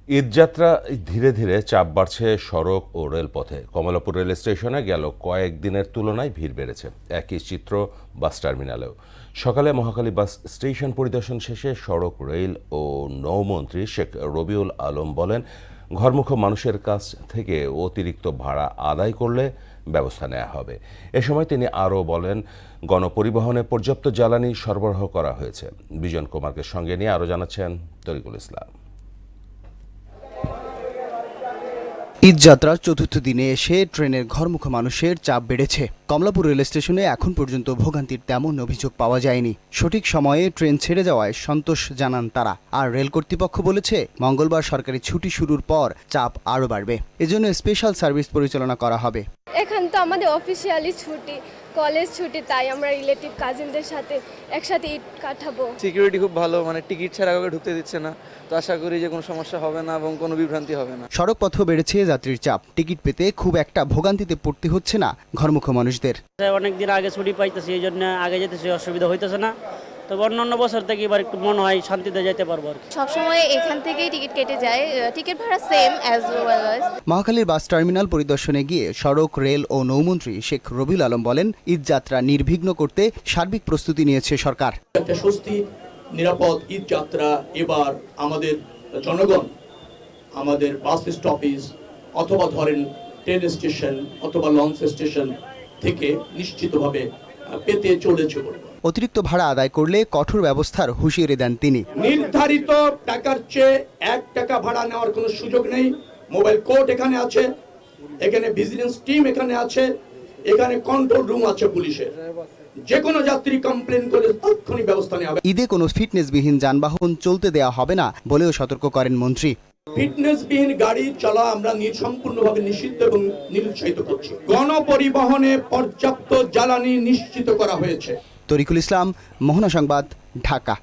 ঈদযাত্রা ধীরে ধীরে চাপ বাড়ছে সড়ক ও রেলপথে। কমলাপুর রেল স্টেশনে গেল কয়েকদিনের তুলনায় ভিড় বেড়েছে। একই চিত্র বাস টার্মিনালেও। সকালে মহাখালী বাস স্টেশন পরিদর্শন শেষে সড়ক, রেল ও নৌমন্ত্রী শেখ রবিউল আলম বলেন, ঘরমুখো মানুষের কাছ থেকে অতিরিক্ত ভাড়া আদায় করলে ব্যবস্থা নেওয়া হবে। এ সময় তিনি আরও বলেন, গণপরিবহনে পর্যাপ্ত জ্বালানি সরবরাহ করা হয়েছে। বিজন কুমারকে সঙ্গে নিয়ে আরও জানাচ্ছেন তরিকুল ইসলাম। ঈদযাত্রার চতুর্থ দিনে এসে ট্রেনের ঘরমুখো মানুষের চাপ বেড়েছে। কমলাপুর রেল স্টেশনে এখন পর্যন্ত ভোগান্তির তেমন অভিযোগ পাওয়া যায়নি। সঠিক সময়ে ট্রেন ছেড়ে যাওয়ায় সন্তোষ জানান তারা। আর রেল কর্তৃপক্ষ বলেছে, মঙ্গলবার সরকারি ছুটি শুরুর পর চাপ আরও বাড়বে। এজন্য স্পেশাল সার্ভিস পরিচালনা করা হবে। এখন তো আমাদের অফিসিয়ালি ছুটি, কলেজ ছুটি, তাই আমরা রিলেটিভ কাজিনদের সাথে একসাথে ঈদ কাটাবো। সিকিউরিটি খুব ভালো, মানে টিকিট ছাড়া কাউকে ঢুকতে দিচ্ছে না। তো আশা করি যে কোনো সমস্যা হবে না এবং কোনো বিভ্রান্তি হবে না। সড়ক পথেও বেড়েছে যাত্রীর চাপ। টিকিট পেতে খুব একটা ভোগান্তিতে পড়তে হচ্ছে না ঘরমুখো মানুষদের। অনেকদিন আগে ছুটি পাইতেছি, এই জন্য আগে যেতেছি, অসুবিধা হইতেছে না। তবে অন্যান্য বছর থেকে এবার একটু মনে হয় শান্তিতে যেতে পারবো আর কি। সবসময় এখান থেকেই টিকিট কেটে যায়, টিকিট ভাড়া সেম অ্যাজ ওয়েল অ্যাজ। মহাখালীর বাস টার্মিনাল পরিদর্শনে গিয়ে সড়ক, রেল ও নৌমন্ত্রী শেখ রবিউল আলম বলেন, ঈদযাত্রা নির্বিঘ্ন করতে সার্বিক প্রস্তুতি নিয়েছে সরকার। একটা স্বস্তি নিরাপদ ঈদযাত্রা এবার আমাদের জনগণ আমাদের বাস স্টপেজ অথবা ধরেন ট্রেন স্টেশন অথবা লঞ্চ স্টেশন থেকে নিশ্চিতভাবে পেতে চলেছে। অতিরিক্ত ভাড়া আদায় করলে কঠোর ব্যবস্থার হুঁশিয়ারি দেন তিনি। নির্ধারিত টাকার চেয়ে 1 টাকা ভাড়া নেওয়ার কোনো সুযোগ নেই। মোবাইল কোর্ট এখানে আছে, এখানে ভিজিলেন্স টিম এখানে আছে, এখানে কন্ট্রোল রুম আছে পুলিশের। যে কোনো যাত্রী কমপ্লেন করলে তাৎক্ষণিক ব্যবস্থা নেওয়া হবে। ঈদে কোনো ফিটনেসবিহীন যানবাহন চলতে দেওয়া হবে না বলেও সতর্ক করেন মন্ত্রী। ফিটনেসবিহীন গাড়ি চলা আমরা সম্পূর্ণভাবে নিষিদ্ধ এবং নিরুৎসাহিত করছি। গণপরিবহনে পর্যাপ্ত জ্বালানি নিশ্চিত করা হয়েছে। তরিকুল ইসলাম, মোহনা সংবাদ, ঢাকা।